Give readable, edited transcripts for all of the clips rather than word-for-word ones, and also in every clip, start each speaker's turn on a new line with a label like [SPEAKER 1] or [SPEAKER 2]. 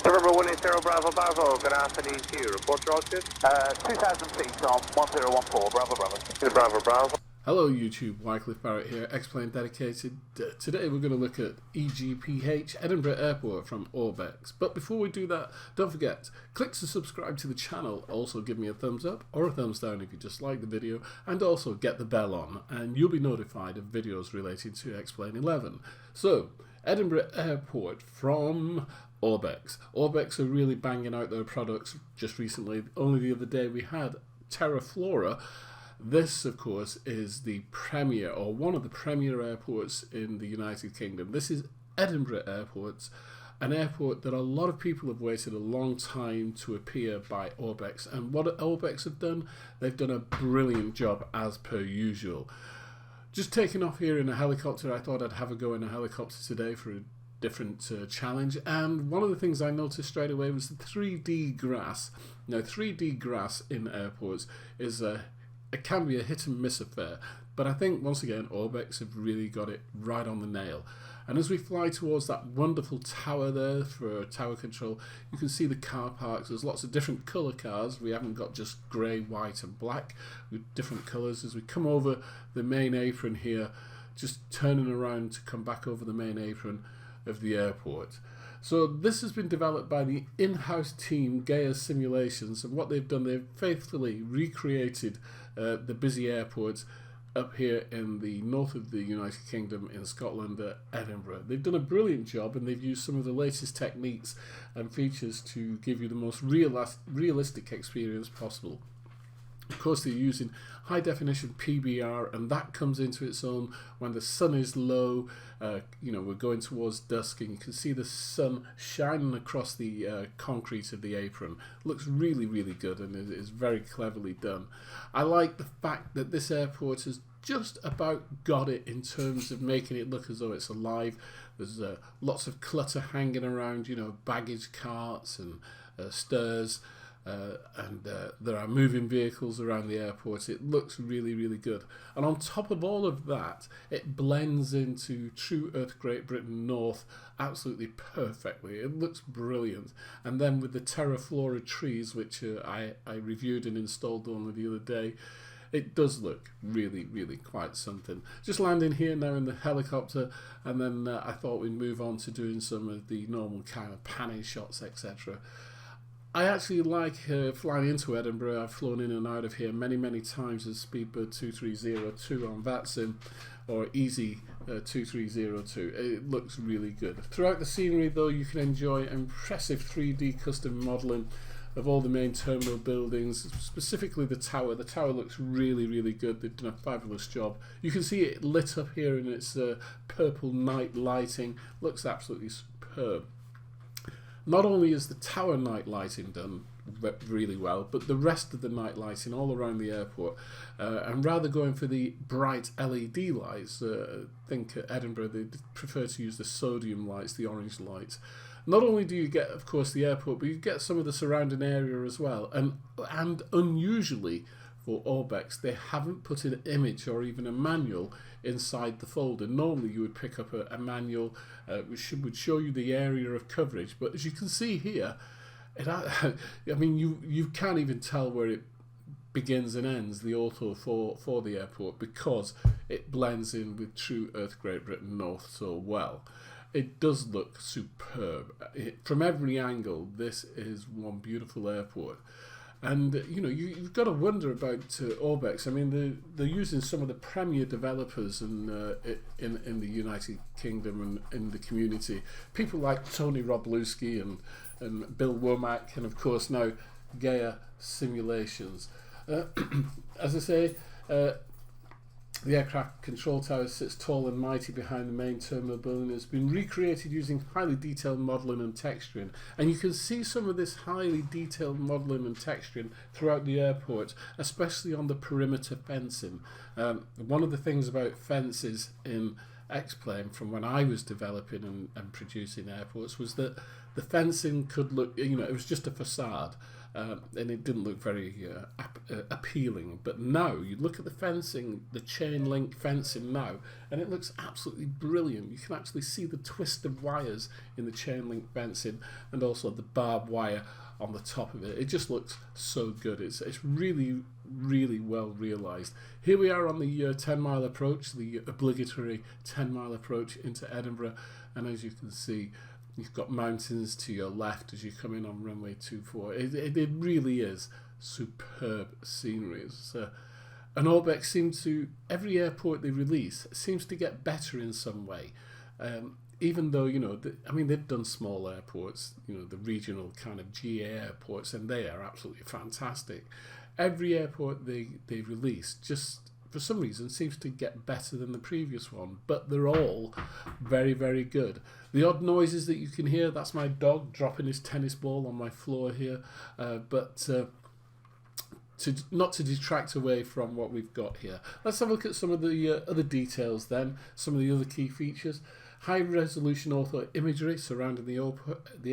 [SPEAKER 1] November 180 Bravo Bravo, good afternoon to you. Report your altitude.
[SPEAKER 2] 2,000 feet on 1014, Bravo Bravo.
[SPEAKER 1] Bravo Bravo.
[SPEAKER 3] Hello YouTube, Wycliffe Barrett here, X-Plane Dedicated. Today we're going to look at EGPH, Edinburgh Airport from ORBX. But before we do that, don't forget, click to subscribe to the channel, also give me a thumbs up or a thumbs down if you just like the video, and also get the bell on, and you'll be notified of videos related to X-Plane 11. So, Edinburgh Airport from ORBX. ORBX are really banging out their products just recently. Only the other day we had Terra Flora. This, of course, is the premier, or one of the premier airports in the United Kingdom. This is Edinburgh Airport, an airport that a lot of people have waited a long time to appear by ORBX. And what ORBX have done, they've done a brilliant job as per usual. Just taking off here in a helicopter, I thought I'd have a go in a helicopter today for a different challenge, and one of the things I noticed straight away was the 3D grass. Now, 3D grass in airports is it can be a hit and miss affair, but I think once again ORBX have really got it right on the nail. And as we fly towards that wonderful tower there for tower control, you can see the car parks. There's lots of different colour cars. We haven't got just grey, white and black, with different colours. As we come over the main apron here, just turning around to come back over the main apron of the airport. So this has been developed by the in-house team GayaSimulations, and what they've done, they've faithfully recreated the busy airports up here in the north of the United Kingdom in Scotland, Edinburgh. They've done a brilliant job, and they've used some of the latest techniques and features to give you the most realistic experience possible. Of course, they're using high definition PBR, and that comes into its own when the sun is low. We're going towards dusk, and you can see the sun shining across the concrete of the apron. Looks really, really good, and it is very cleverly done. I like the fact that this airport has just about got it in terms of making it look as though it's alive. There's lots of clutter hanging around, baggage carts and stairs. There are moving vehicles around the airport. It looks really, really good. And on top of all of that, it blends into True Earth Great Britain North absolutely perfectly. It looks brilliant. And then with the Terra Flora trees, which I reviewed and installed only the other day, it does look really, really quite something. Just landing here now in the helicopter, and then I thought we'd move on to doing some of the normal kind of panning shots, etc. I actually like flying into Edinburgh. I've flown in and out of here many, many times as Speedbird 2302 on VATSIM or Easy 2302. It looks really good. Throughout the scenery, though, you can enjoy impressive 3D custom modelling of all the main terminal buildings, specifically the tower. The tower looks really, really good. They've done a fabulous job. You can see it lit up here in its purple night lighting. Looks absolutely superb. Not only is the tower night lighting done really well, but the rest of the night lighting all around the airport, and rather going for the bright LED lights, I think at Edinburgh they prefer to use the sodium lights, the orange lights. Not only do you get, of course, the airport, but you get some of the surrounding area as well. And unusually for ORBX, they haven't put an image or even a manual inside the folder. Normally you would pick up a manual which would show you the area of coverage, but as you can see here, you can't even tell where it begins and ends, the auto for the airport, because it blends in with True Earth Great Britain North so well. It does look superb. From every angle, this is one beautiful airport. And you've got to wonder about ORBX. I mean, they're using some of the premier developers in the United Kingdom and in the community. People like Tony Roblewski and Bill Womack, and of course now GayaSimulations. As I say, the aircraft control tower sits tall and mighty behind the main terminal building. It's been recreated using highly detailed modelling and texturing, and you can see some of this highly detailed modelling and texturing throughout the airport, especially on the perimeter fencing. One of the things about fences in X-Plane from when I was developing and producing airports was that the fencing could look, it was just a facade. and it didn't look very appealing. But now you look at the fencing, the chain link fencing now, and it looks absolutely brilliant. You can actually see the twist of wires in the chain link fencing, and also the barbed wire on the top of it. It just looks so good. It's really, really well realised. Here we are on the 10-mile approach, the obligatory 10-mile approach into Edinburgh, and as you can see, you've got mountains to your left as you come in on runway 24. It really is superb scenery. And ORBX seems to, every airport they release seems to get better in some way. Even though, you know, I mean, they've done small airports, you know, the regional kind of GA airports, and they are absolutely fantastic. Every airport they release just, for some reason, seems to get better than the previous one, but they're all very, very good. The odd noises that you can hear, that's my dog dropping his tennis ball on my floor here, not to detract away from what we've got here. Let's have a look at some of the other details then, some of the other key features. High-resolution orthoimagery surrounding the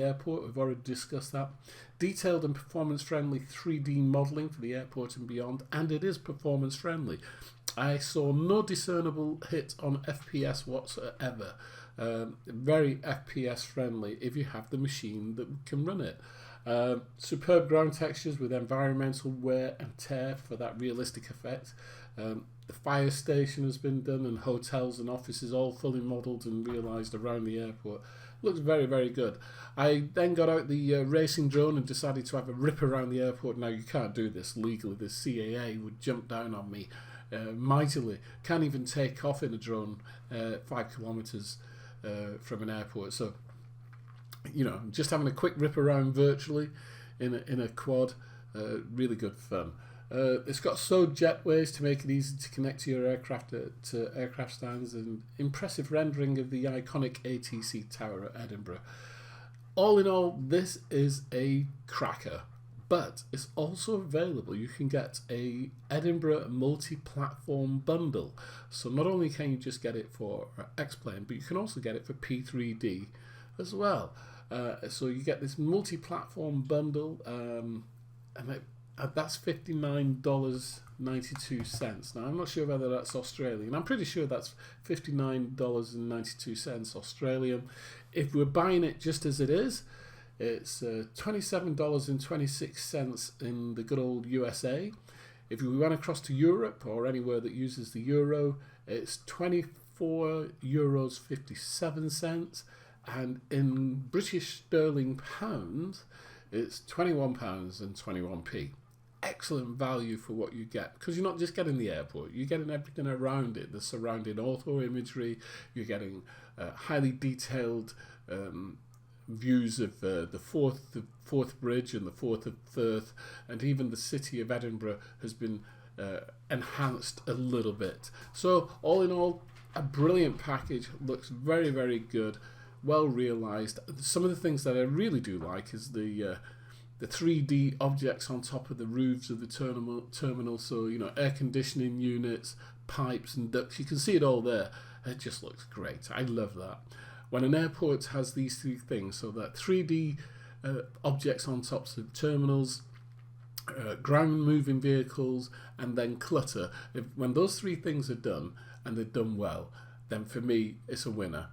[SPEAKER 3] airport, we've already discussed that. Detailed and performance-friendly 3D modelling for the airport and beyond, and it is performance-friendly. I saw no discernible hit on FPS whatsoever. Very FPS-friendly if you have the machine that can run it. Superb ground textures with environmental wear and tear for that realistic effect. The fire station has been done, and hotels and offices all fully modelled and realised around the airport. Looks very, very good. I then got out the racing drone and decided to have a rip around the airport. Now, you can't do this legally. The CAA would jump down on me mightily. Can't even take off in a drone 5 kilometres from an airport. So, you know, just having a quick rip around virtually in a quad, really good fun. It's got sewed jetways to make it easy to connect to your aircraft to aircraft stands, and impressive rendering of the iconic ATC Tower at Edinburgh. All in all, this is a cracker, but it's also available. You can get a Edinburgh multi-platform bundle. So not only can you just get it for X-Plane, but you can also get it for P3D as well. So you get this multi-platform bundle, and that's $59.92. Now, I'm not sure whether that's Australian. I'm pretty sure that's $59.92 Australian. If we're buying it just as it is, it's $27.26 in the good old USA. If we went across to Europe or anywhere that uses the euro, it's €24.57. And in British sterling pounds, it's £21.21. Excellent value for what you get, because you're not just getting the airport, you're getting everything around it, the surrounding ortho imagery, you're getting highly detailed views of the Forth Bridge and the Forth of Firth, and even the city of Edinburgh has been enhanced a little bit. So all in all, a brilliant package, looks very, very good, well realised. Some of the things that I really do like is the 3D objects on top of the roofs of the terminal, so, you know, air conditioning units, pipes and ducts, you can see it all there. It just looks great. I love that. When an airport has these three things, so that 3D objects on tops of terminals, ground moving vehicles, and then clutter, when those three things are done, and they're done well, then for me it's a winner.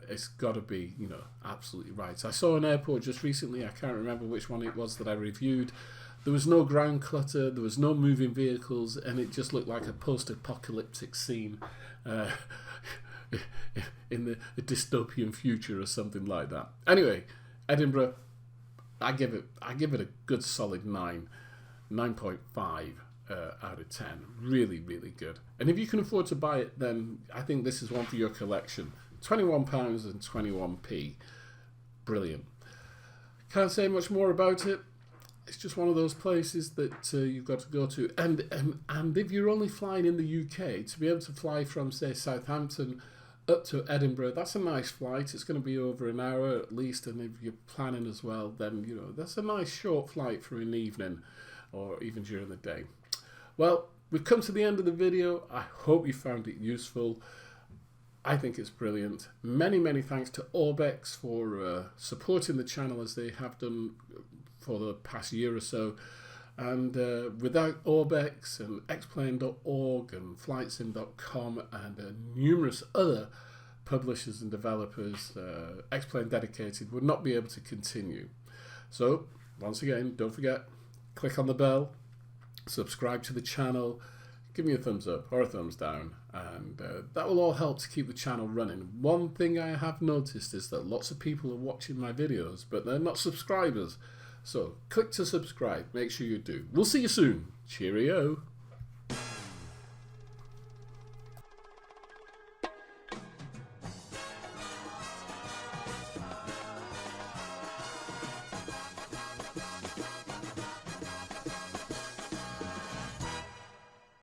[SPEAKER 3] It's got to be, you know, absolutely right. I saw an airport just recently, I can't remember which one it was that I reviewed. There was no ground clutter, there was no moving vehicles, and it just looked like a post-apocalyptic scene in the dystopian future or something like that. Anyway, Edinburgh, I give it a good solid 9.5 out of 10. Really, really good. And if you can afford to buy it, then I think this is one for your collection. £21.21. Brilliant. Can't say much more about it. It's just one of those places that you've got to go to. And if you're only flying in the UK, to be able to fly from, say, Southampton up to Edinburgh, that's a nice flight. It's going to be over an hour at least, and if you're planning as well, then, you know, that's a nice short flight for an evening or even during the day. Well, we've come to the end of the video. I hope you found it useful. I think it's brilliant. Many, many thanks to ORBX for supporting the channel as they have done for the past year or so. And without ORBX and xplane.org and flightsim.com and numerous other publishers and developers, Xplane Dedicated would not be able to continue. So once again, don't forget, click on the bell, subscribe to the channel, give me a thumbs up or a thumbs down, and that will all help to keep the channel running. One thing I have noticed is that lots of people are watching my videos, but they're not subscribers. So click to subscribe, make sure you do. We'll see you soon. Cheerio.